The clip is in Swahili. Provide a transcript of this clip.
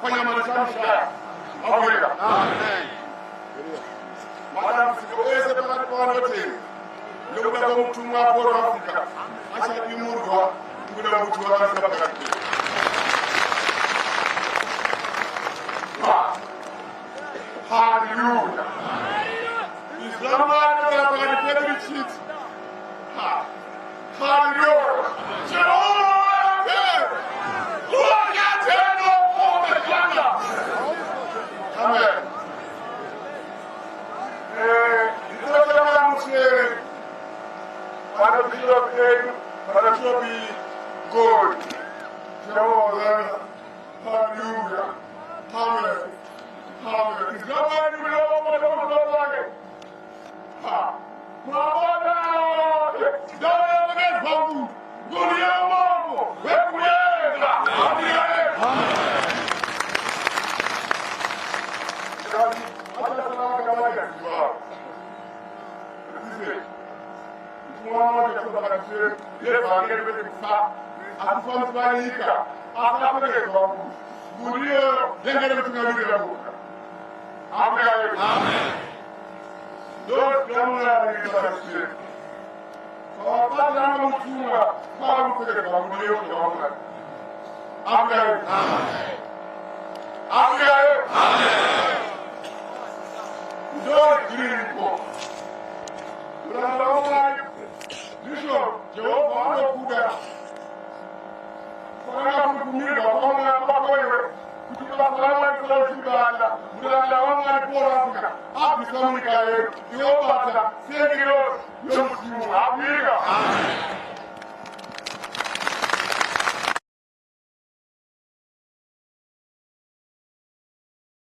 fanya matamshi haya. Afrika. Amen. Madam sikoweze pale kwa wote. Ndio kwa mtumwa wa Afrika. Acha kimurwa kuna mtu wa Afrika. Hallelujah. Islam anaanza kwa kipindi Hallelujah. Amen. Good. Hallelujah. Amen. Amen. Amen.